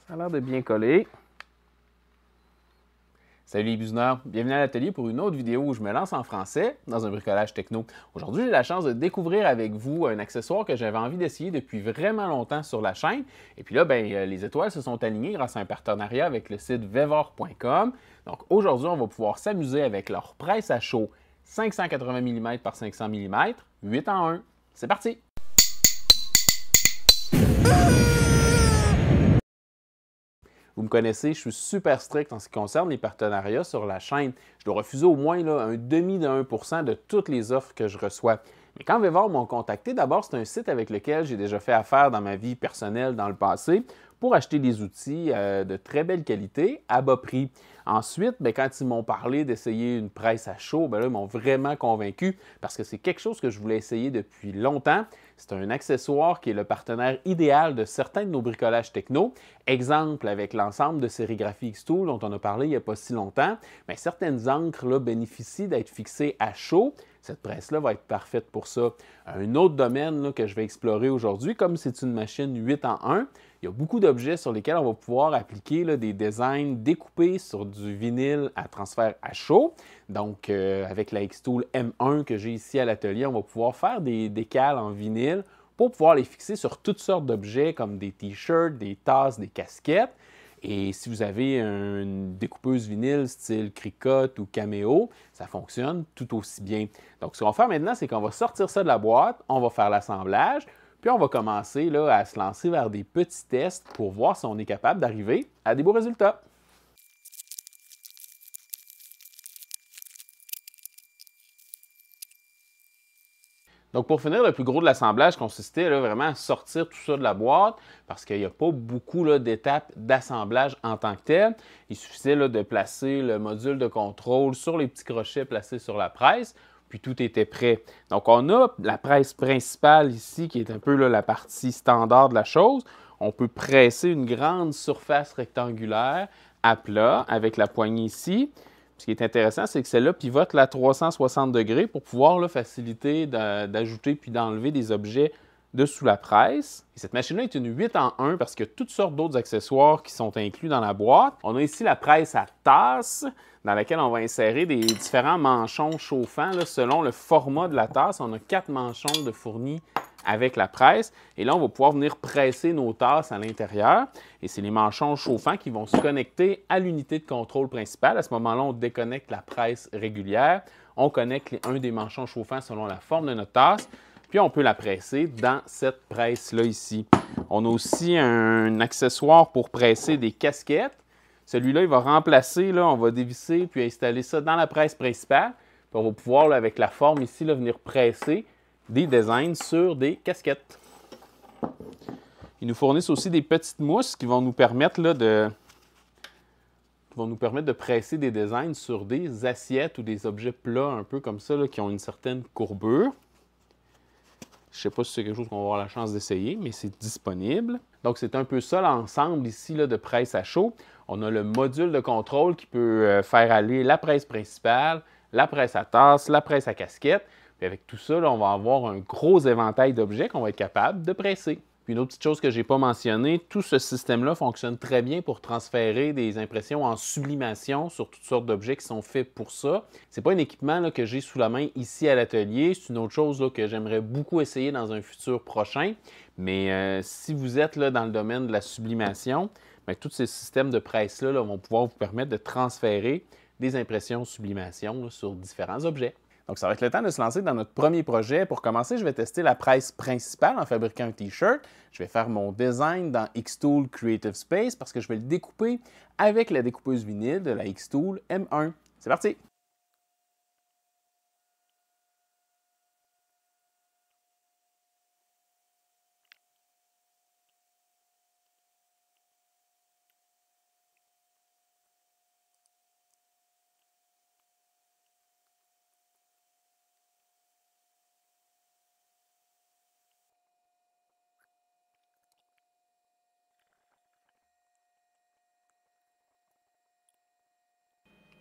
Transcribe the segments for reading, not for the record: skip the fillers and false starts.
Ça a l'air de bien coller. Salut les busineurs, bienvenue à l'atelier pour une autre vidéo où je me lance en français dans un bricolage techno. Aujourd'hui, j'ai la chance de découvrir avec vous un accessoire que j'avais envie d'essayer depuis vraiment longtemps sur la chaîne. Et puis là, les étoiles se sont alignées grâce à un partenariat avec le site vevor.com. Donc aujourd'hui, on va pouvoir s'amuser avec leur presse à chaud 580 mm par 500 mm, 8 en 1. C'est parti! Vous me connaissez, je suis super strict en ce qui concerne les partenariats sur la chaîne. Je dois refuser au moins un demi de 1% de toutes les offres que je reçois. Mais quand Vevor m'ont contacté, d'abord, c'est un site avec lequel j'ai déjà fait affaire dans ma vie personnelle dans le passé pour acheter des outils de très belle qualité à bas prix. Ensuite, quand ils m'ont parlé d'essayer une presse à chaud, ils m'ont vraiment convaincu parce que c'est quelque chose que je voulais essayer depuis longtemps. C'est un accessoire qui est le partenaire idéal de certains de nos bricolages techno. Exemple, avec l'ensemble de Sérigraphie Xtool dont on a parlé il n'y a pas si longtemps, certaines encres là, bénéficient d'être fixées à chaud. Cette presse-là va être parfaite pour ça. Un autre domaine là, que je vais explorer aujourd'hui, comme c'est une machine 8 en 1, il y a beaucoup d'objets sur lesquels on va pouvoir appliquer là, des designs découpés sur du vinyle à transfert à chaud. Donc, avec la Xtool M1 que j'ai ici à l'atelier, on va pouvoir faire des décals en vinyle pour pouvoir les fixer sur toutes sortes d'objets comme des t-shirts, des tasses, des casquettes. Et si vous avez une découpeuse vinyle style Cricut ou Cameo, ça fonctionne tout aussi bien. Donc, ce qu'on va faire maintenant, c'est qu'on va sortir ça de la boîte, on va faire l'assemblage, puis on va commencer là, à se lancer vers des petits tests pour voir si on est capable d'arriver à des beaux résultats. Donc, pour finir, le plus gros de l'assemblage consistait là, vraiment à sortir tout ça de la boîte parce qu'il n'y a pas beaucoup d'étapes d'assemblage en tant que tel. Il suffisait là, de placer le module de contrôle sur les petits crochets placés sur la presse, puis tout était prêt. Donc, on a la presse principale ici qui est un peu là, la partie standard de la chose. On peut presser une grande surface rectangulaire à plat avec la poignée ici. Ce qui est intéressant, c'est que celle-là pivote à 360 degrés pour pouvoir là, faciliter d'ajouter puis d'enlever des objets de sous la presse. Et cette machine-là est une 8 en 1 parce qu'il y a toutes sortes d'autres accessoires qui sont inclus dans la boîte. On a ici la presse à tasse dans laquelle on va insérer des différents manchons chauffants là, selon le format de la tasse. On a 4 manchons de fournis avec la presse. Et là, on va pouvoir venir presser nos tasses à l'intérieur. Et c'est les manchons chauffants qui vont se connecter à l'unité de contrôle principale. À ce moment-là, on déconnecte la presse régulière. On connecte un des manchons chauffants selon la forme de notre tasse. Puis, on peut la presser dans cette presse-là ici. On a aussi un accessoire pour presser des casquettes. Celui-là, il va remplacer, là, on va dévisser puis installer ça dans la presse principale. Puis on va pouvoir, là, avec la forme ici, là, venir presser des designs sur des casquettes. Ils nous fournissent aussi des petites mousses qui vont nous permettre là, de presser des designs sur des assiettes ou des objets plats un peu comme ça là, qui ont une certaine courbure. Je ne sais pas si c'est quelque chose qu'on va avoir la chance d'essayer, mais c'est disponible. Donc, c'est un peu ça l'ensemble ici là, de presse à chaud. On a le module de contrôle qui peut faire aller la presse principale, la presse à tasse, la presse à casquette. Puis avec tout ça, là, on va avoir un gros éventail d'objets qu'on va être capable de presser. Puis une autre petite chose que je n'ai pas mentionnée, tout ce système-là fonctionne très bien pour transférer des impressions en sublimation sur toutes sortes d'objets qui sont faits pour ça. Ce n'est pas un équipement là, que j'ai sous la main ici à l'atelier. C'est une autre chose là, que j'aimerais beaucoup essayer dans un futur prochain. Mais si vous êtes là, dans le domaine de la sublimation, tous ces systèmes de presse-là là, vont pouvoir vous permettre de transférer des impressions sublimation là, sur différents objets. Donc, ça va être le temps de se lancer dans notre premier projet. Pour commencer, je vais tester la presse principale en fabriquant un T-shirt. Je vais faire mon design dans Xtool Creative Space parce que je vais le découper avec la découpeuse vinyle de la Xtool M1. C'est parti!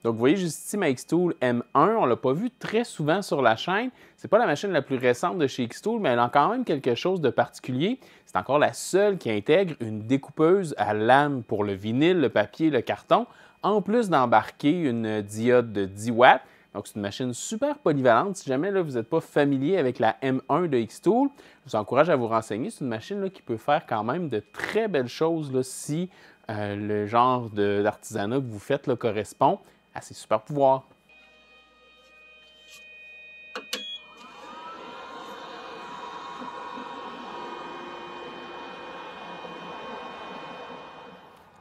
Donc, vous voyez juste ici ma Xtool M1. On ne l'a pas vu très souvent sur la chaîne. Ce n'est pas la machine la plus récente de chez Xtool, mais elle a quand même quelque chose de particulier. C'est encore la seule qui intègre une découpeuse à lame pour le vinyle, le papier, le carton, en plus d'embarquer une diode de 10 watts. Donc, c'est une machine super polyvalente. Si jamais là, vous n'êtes pas familier avec la M1 de Xtool, je vous encourage à vous renseigner. C'est une machine là, qui peut faire quand même de très belles choses là, si le genre d'artisanat que vous faites là, correspond à ses super pouvoirs.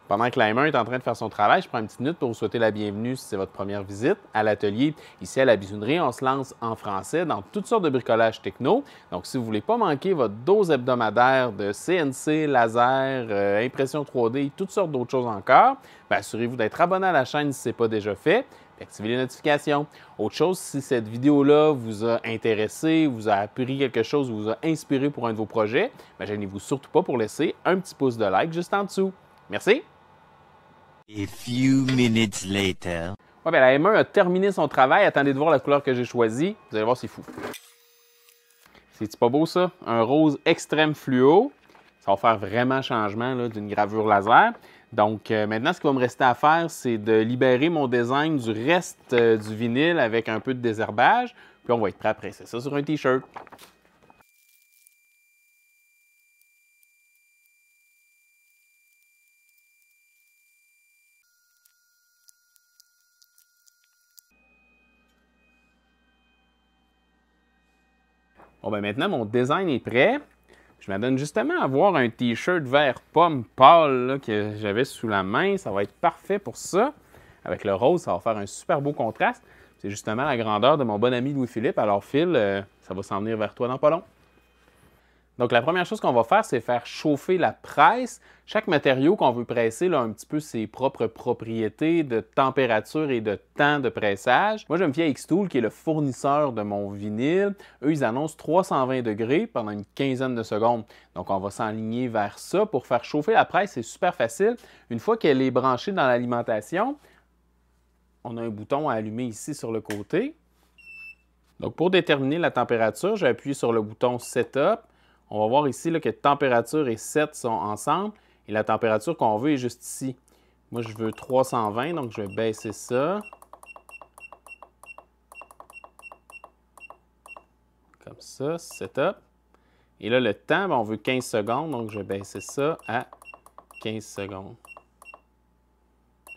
Pendant que la M1 est en train de faire son travail, je prends une petite minute pour vous souhaiter la bienvenue si c'est votre première visite à l'atelier. Ici à la Bisounerie, on se lance en français dans toutes sortes de bricolage techno. Donc, si vous ne voulez pas manquer votre dose hebdomadaire de CNC, laser, impression 3D, toutes sortes d'autres choses encore, bien, assurez-vous d'être abonné à la chaîne si ce n'est pas déjà fait. Puis activez les notifications. Autre chose, si cette vidéo-là vous a intéressé, vous a appris quelque chose, vous a inspiré pour un de vos projets, bien, gênez-vous surtout pas pour laisser un petit pouce de like juste en dessous. Merci! A few minutes later. Ouais, bien, la M1 a terminé son travail. Attendez de voir la couleur que j'ai choisie. Vous allez voir, c'est fou. C'est pas beau, ça? Un rose extrême fluo. Ça va faire vraiment changement d'une gravure laser. Donc, maintenant, ce qu'il va me rester à faire, c'est de libérer mon design du reste du vinyle avec un peu de désherbage. Puis, on va être prêt à presser ça sur un T-shirt. Bon, ben maintenant, mon design est prêt. Je m'adonne justement à avoir un T-shirt vert pomme pâle là, que j'avais sous la main. Ça va être parfait pour ça. Avec le rose, ça va faire un super beau contraste. C'est justement la grandeur de mon bon ami Louis-Philippe. Alors, Phil, ça va s'en venir vers toi dans pas long. Donc, la première chose qu'on va faire, c'est faire chauffer la presse. Chaque matériau qu'on veut presser a un petit peu ses propres propriétés de température et de temps de pressage. Moi, je me fie à Xtool, qui est le fournisseur de mon vinyle. Eux, ils annoncent 320 degrés pendant une quinzaine de secondes. Donc, on va s'enligner vers ça. Pour faire chauffer la presse, c'est super facile. Une fois qu'elle est branchée dans l'alimentation, on a un bouton à allumer ici sur le côté. Donc, pour déterminer la température, j'ai appuyé sur le bouton Setup. On va voir ici là, que température et set sont ensemble et la température qu'on veut est juste ici. Moi, je veux 320, donc je vais baisser ça. Comme ça, setup. Et là, le temps, on veut 15 secondes, donc je vais baisser ça à 15 secondes.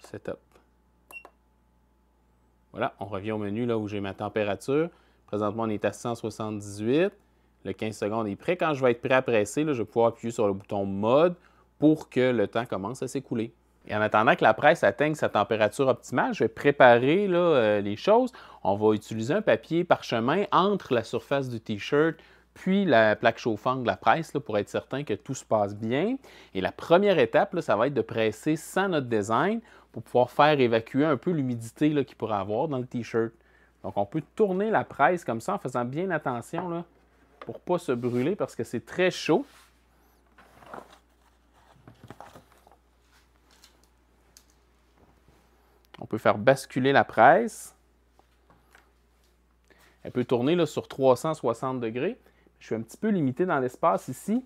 Setup. Voilà, on revient au menu là où j'ai ma température. Présentement, on est à 178. Le 15 secondes est prêt. Quand je vais être prêt à presser, là, je vais pouvoir appuyer sur le bouton Mode pour que le temps commence à s'écouler. Et en attendant que la presse atteigne sa température optimale, je vais préparer là, les choses. On va utiliser un papier parchemin entre la surface du T-shirt puis la plaque chauffante de la presse là, pour être certain que tout se passe bien. Et la première étape, là, ça va être de presser sans notre design pour pouvoir faire évacuer un peu l'humidité qu'il pourrait avoir dans le T-shirt. Donc, on peut tourner la presse comme ça en faisant bien attention là, pour ne pas se brûler parce que c'est très chaud. On peut faire basculer la presse. Elle peut tourner là, sur 360 degrés. Je suis un petit peu limité dans l'espace ici.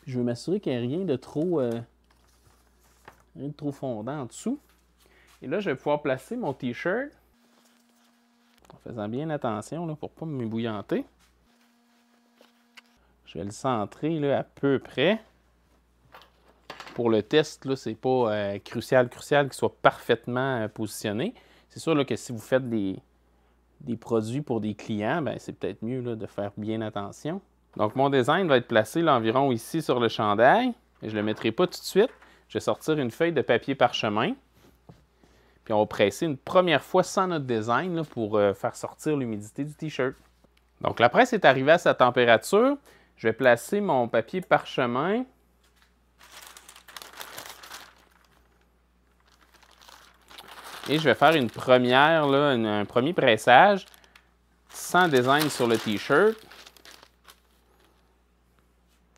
Je veux m'assurer qu'il n'y ait rien de trop fondant en dessous. Et là, je vais pouvoir placer mon T-shirt en faisant bien attention là, pour ne pas m'ébouillanter. Je vais le centrer là, à peu près. Pour le test, ce n'est pas crucial qu'il soit parfaitement positionné. C'est sûr là, que si vous faites des produits pour des clients, c'est peut-être mieux là, de faire bien attention. Donc, mon design va être placé là, environ ici sur le chandail. Je ne le mettrai pas tout de suite. Je vais sortir une feuille de papier parchemin. Puis, on va presser une première fois sans notre design là, pour faire sortir l'humidité du T-shirt. Donc, la presse est arrivée à sa température. Je vais placer mon papier parchemin. Et je vais faire une première, là, un premier pressage sans design sur le T-shirt.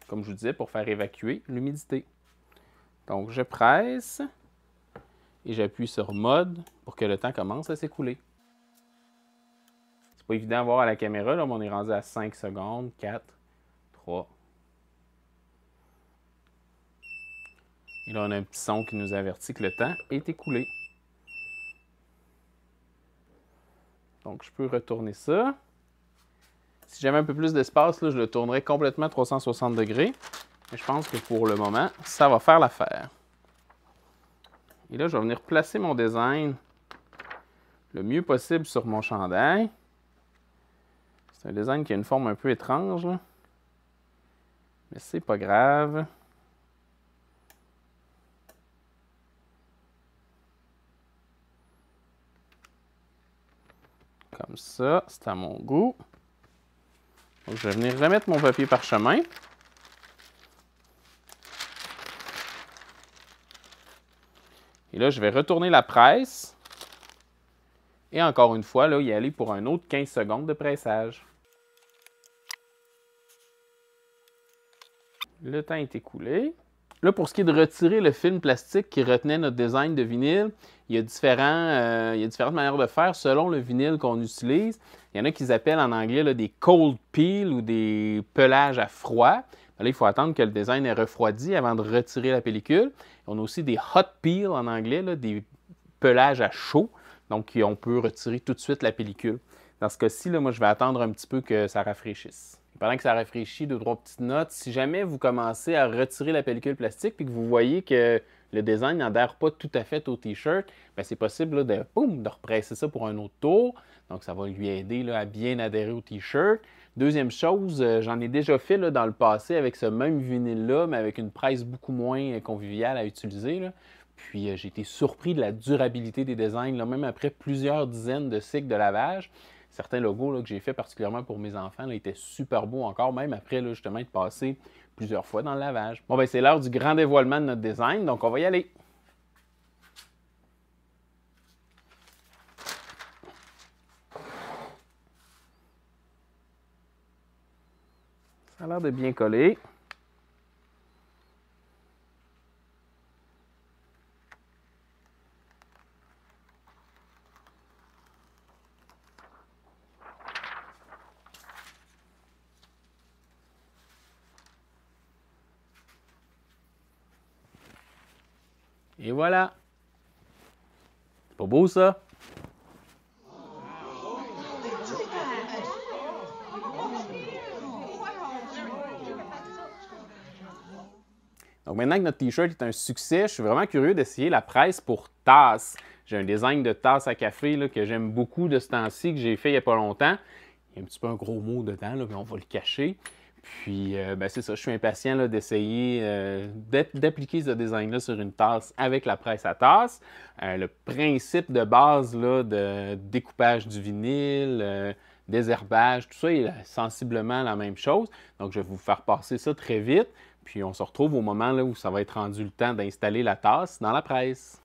Comme je vous disais, pour faire évacuer l'humidité. Donc, je presse. et j'appuie sur mode pour que le temps commence à s'écouler. C'est pas évident à voir à la caméra, là, mais on est rendu à 5 secondes, 4, 3. Et là, on a un petit son qui nous avertit que le temps est écoulé. Donc, je peux retourner ça. Si j'avais un peu plus d'espace, je le tournerais complètement à 360 degrés. Mais je pense que pour le moment, ça va faire l'affaire. Et là, je vais venir placer mon design le mieux possible sur mon chandail. C'est un design qui a une forme un peu étrange, là. Mais c'est pas grave. Comme ça, c'est à mon goût. Donc, je vais venir remettre mon papier parchemin. Et là, je vais retourner la presse. Et encore une fois, là, y aller pour un autre 15 secondes de pressage. Le temps est écoulé. Là, pour ce qui est de retirer le film plastique qui retenait notre design de vinyle, il y a différentes manières de faire selon le vinyle qu'on utilise. Il y en a qu'ils appellent en anglais là, des cold peel ou des pelages à froid. Là, il faut attendre que le design ait refroidi avant de retirer la pellicule. On a aussi des hot peel en anglais, là, des pelages à chaud. Donc, on peut retirer tout de suite la pellicule. Dans ce cas-ci, moi, je vais attendre un petit peu que ça rafraîchisse. Pendant que ça rafraîchit, 2-3 petites notes. Si jamais vous commencez à retirer la pellicule plastique et que vous voyez que le design n'adhère pas tout à fait au T-shirt, c'est possible là, de represser ça pour un autre tour. Donc, ça va lui aider là, à bien adhérer au T-shirt. Deuxième chose, j'en ai déjà fait là, dans le passé avec ce même vinyle-là, mais avec une presse beaucoup moins conviviale à utiliser, là. Puis, j'ai été surpris de la durabilité des designs, là, même après plusieurs dizaines de cycles de lavage. Certains logos là, que j'ai fait particulièrement pour mes enfants là, étaient super beaux encore, même après là, justement être passé plusieurs fois dans le lavage. Bon, c'est l'heure du grand dévoilement de notre design, donc on va y aller. Ça a l'air de bien coller. Et voilà! C'est pas beau, ça? Donc maintenant que notre T-shirt est un succès, je suis vraiment curieux d'essayer la presse pour tasse. J'ai un design de tasse à café là, que j'aime beaucoup de ce temps-ci, que j'ai fait il n'y a pas longtemps. Il y a un petit peu un gros mot dedans, là, mais on va le cacher. Puis, c'est ça, je suis impatient d'essayer d'appliquer ce design-là sur une tasse avec la presse à tasse. Le principe de base là, de découpage du vinyle, désherbage, tout ça est sensiblement la même chose. Donc, je vais vous faire passer ça très vite. Puis, on se retrouve au moment là, où ça va être rendu le temps d'installer la tasse dans la presse.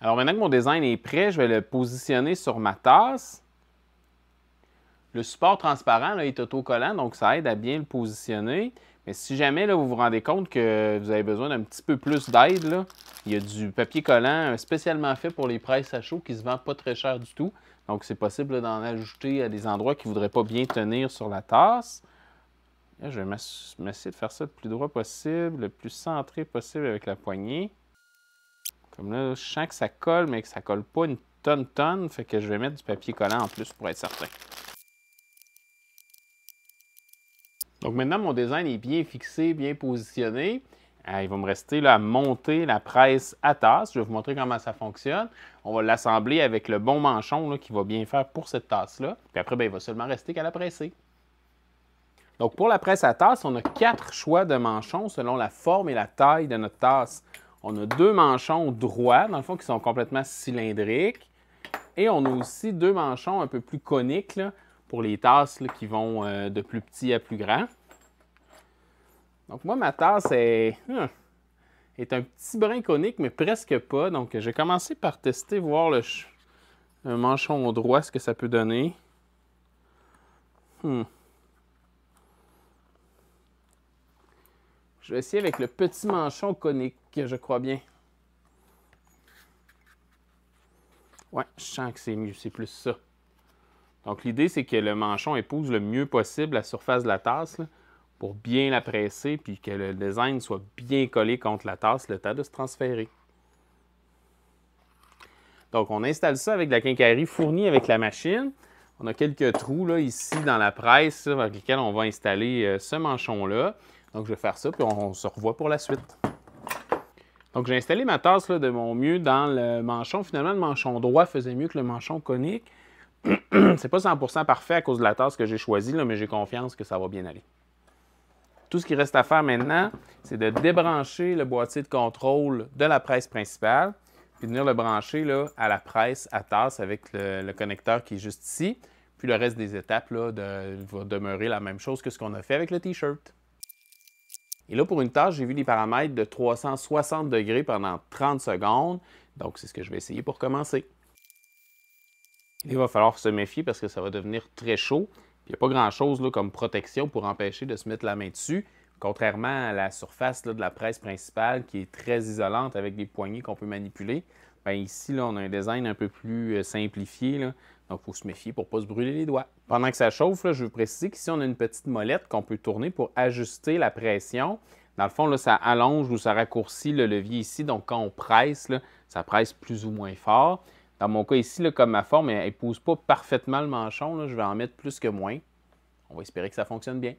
Alors maintenant que mon design est prêt, je vais le positionner sur ma tasse. Le support transparent là, est autocollant, donc ça aide à bien le positionner. Mais si jamais là, vous vous rendez compte que vous avez besoin d'un petit peu plus d'aide, il y a du papier collant spécialement fait pour les presses à chaud qui ne se vend pas très cher du tout. Donc c'est possible d'en ajouter à des endroits qui ne voudraient pas bien tenir sur la tasse. Là, je vais m'essayer de faire ça le plus droit possible, le plus centré possible avec la poignée. Comme là, je sens que ça colle, mais que ça colle pas une tonne, fait que je vais mettre du papier collant en plus pour être certain. Donc maintenant, mon design est bien fixé, bien positionné. Il va me rester là, à monter la presse à tasse. Je vais vous montrer comment ça fonctionne. On va l'assembler avec le bon manchon là, qui va bien faire pour cette tasse-là. Puis après, il va seulement rester qu'à la presser. Donc pour la presse à tasse, on a 4 choix de manchons selon la forme et la taille de notre tasse. On a 2 manchons droits, dans le fond, qui sont complètement cylindriques. Et on a aussi 2 manchons un peu plus coniques là, pour les tasses là, qui vont de plus petit à plus grand. Donc moi, ma tasse est un petit brin conique, mais presque pas. Donc je vais commencer par tester, voir un manchon droit, ce que ça peut donner. Je vais essayer avec le petit manchon conique, je crois bien. Ouais, je sens que c'est mieux, c'est plus ça. Donc, l'idée, c'est que le manchon épouse le mieux possible la surface de la tasse là, pour bien la presser puis que le design soit bien collé contre la tasse le temps de se transférer. Donc, on installe ça avec de la quincaillerie fournie avec la machine. On a quelques trous là, ici dans la presse là, avec lesquels on va installer ce manchon-là. Donc, je vais faire ça puis on se revoit pour la suite. Donc, j'ai installé ma tasse là, de mon mieux dans le manchon. Finalement, le manchon droit faisait mieux que le manchon conique. C'est pas 100% parfait à cause de la tasse que j'ai choisie, là, mais j'ai confiance que ça va bien aller. Tout ce qui reste à faire maintenant, c'est de débrancher le boîtier de contrôle de la presse principale, puis de venir le brancher là, à la presse à tasse avec le connecteur qui est juste ici. Puis le reste des étapes là, va demeurer la même chose que ce qu'on a fait avec le T-shirt. Et là, pour une tâche, j'ai vu les paramètres de 360 degrés pendant 30 secondes. Donc, c'est ce que je vais essayer pour commencer. Il va falloir se méfier parce que ça va devenir très chaud. Il n'y a pas grand-chose là, comme protection pour empêcher de se mettre la main dessus, contrairement à la surface là, de la presse principale qui est très isolante avec des poignées qu'on peut manipuler. Bien, ici, là, on a un design un peu plus simplifié, là, donc il faut se méfier pour ne pas se brûler les doigts. Pendant que ça chauffe, là, je veux préciser qu'ici, on a une petite molette qu'on peut tourner pour ajuster la pression. Dans le fond, là, ça allonge ou ça raccourcit le levier ici, donc quand on presse, là, ça presse plus ou moins fort. Dans mon cas ici, là, comme ma forme, elle ne pousse pas parfaitement le manchon, là, je vais en mettre plus que moins. On va espérer que ça fonctionne bien.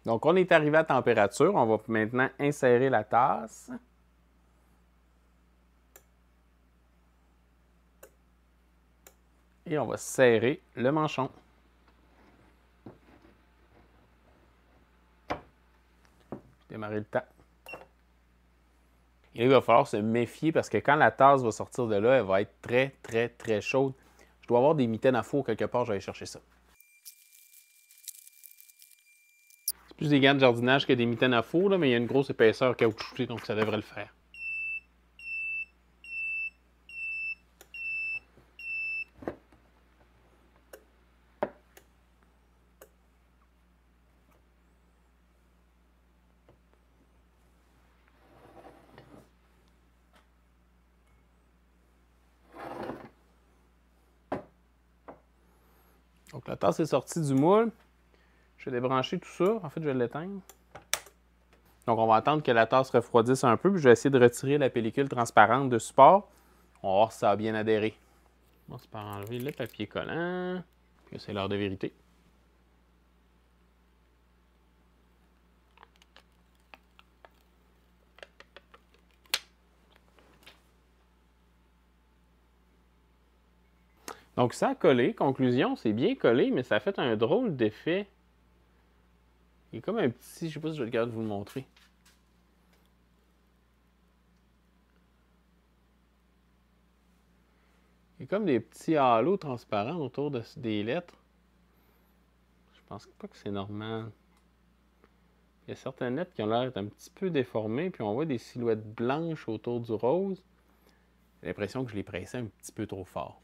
Donc, on est arrivé à température. On va maintenant insérer la tasse. Et on va serrer le manchon. Démarrer le temps. Et là, il va falloir se méfier parce que quand la tasse va sortir de là, elle va être très, très, très chaude. Je dois avoir des mitaines à four quelque part, je vais aller chercher ça. C'est plus des gants de jardinage que des mitaines à four, là, mais il y a une grosse épaisseur caoutchoutée, donc ça devrait le faire. Donc la tasse est sortie du moule. Je vais débrancher tout ça. En fait, je vais l'éteindre. Donc on va attendre que la tasse refroidisse un peu, puis je vais essayer de retirer la pellicule transparente de support. On va voir si ça a bien adhéré. On va se par enlever le papier collant. Puis c'est l'heure de vérité. Donc ça a collé. Conclusion, c'est bien collé, mais ça a fait un drôle d'effet. Il est comme un petit... Je ne sais pas si je vais le garder vous le montrer. Il y a comme des petits halos transparents autour des lettres. Je pense pas que c'est normal. Il y a certaines lettres qui ont l'air d'être un petit peu déformées, puis on voit des silhouettes blanches autour du rose. J'ai l'impression que je les pressais un petit peu trop fort.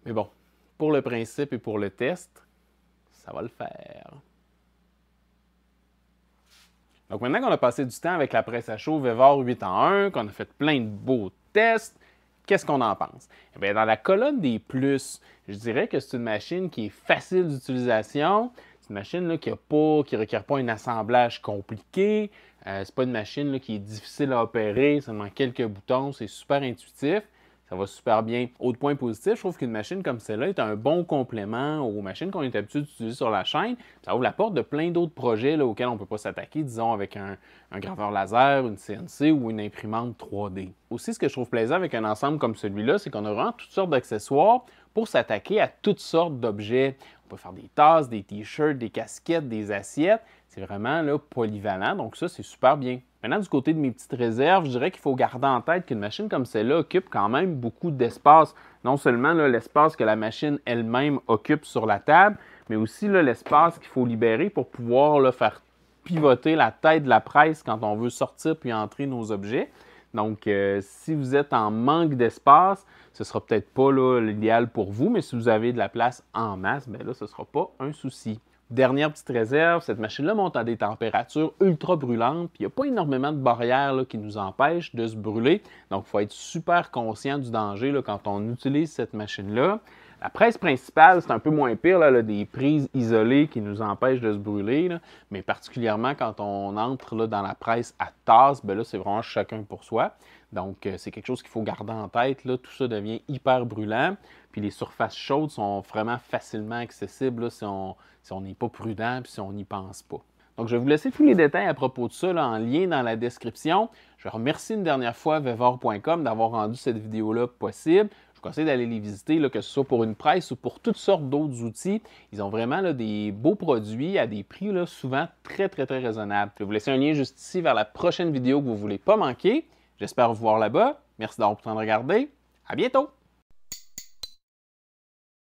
Mais bon, pour le principe et pour le test, ça va le faire. Donc maintenant qu'on a passé du temps avec la presse à chaud Vevor 8 en 1, qu'on a fait plein de beaux tests, qu'est-ce qu'on en pense? Eh bien, dans la colonne des plus, je dirais que c'est une machine qui est facile d'utilisation. C'est une machine là, qui ne requiert pas un assemblage compliqué. C'est pas une machine là, qui est difficile à opérer, seulement quelques boutons, c'est super intuitif. Ça va super bien. Autre point positif, je trouve qu'une machine comme celle-là est un bon complément aux machines qu'on est habitué d'utiliser sur la chaîne. Ça ouvre la porte de plein d'autres projets là, auxquels on ne peut pas s'attaquer, disons avec un graveur laser, une CNC ou une imprimante 3D. Aussi, ce que je trouve plaisant avec un ensemble comme celui-là, c'est qu'on a vraiment toutes sortes d'accessoires pour s'attaquer à toutes sortes d'objets. On peut faire des tasses, des t-shirts, des casquettes, des assiettes. C'est vraiment là, polyvalent, donc ça, c'est super bien. Maintenant, du côté de mes petites réserves, je dirais qu'il faut garder en tête qu'une machine comme celle-là occupe quand même beaucoup d'espace. Non seulement l'espace que la machine elle-même occupe sur la table, mais aussi l'espace qu'il faut libérer pour pouvoir faire pivoter la tête de la presse quand on veut sortir puis entrer nos objets. Donc, si vous êtes en manque d'espace, ce ne sera peut-être pas l'idéal pour vous, mais si vous avez de la place en masse, bien là, ce ne sera pas un souci. Dernière petite réserve, cette machine-là monte à des températures ultra brûlantes, puis il n'y a pas énormément de barrières là, qui nous empêchent de se brûler. Donc, il faut être super conscient du danger là, quand on utilise cette machine-là. La presse principale, c'est un peu moins pire, là, des prises isolées qui nous empêchent de se brûler, là, mais particulièrement quand on entre là, dans la presse à tasse, bien là, c'est vraiment chacun pour soi. Donc, c'est quelque chose qu'il faut garder en tête. Là. Tout ça devient hyper brûlant. Puis les surfaces chaudes sont vraiment facilement accessibles là, si on n'est pas prudent et si on n'y pense pas. Donc, je vais vous laisser tous les détails à propos de ça là, en lien dans la description. Je remercie une dernière fois Vevor.com d'avoir rendu cette vidéo-là possible. Je vous conseille d'aller les visiter, là, que ce soit pour une presse ou pour toutes sortes d'autres outils. Ils ont vraiment là, des beaux produits à des prix là, souvent très raisonnables. Je vais vous laisser un lien juste ici vers la prochaine vidéo que vous ne voulez pas manquer. J'espère vous voir là-bas. Merci d'avoir pris le temps de regarder. À bientôt!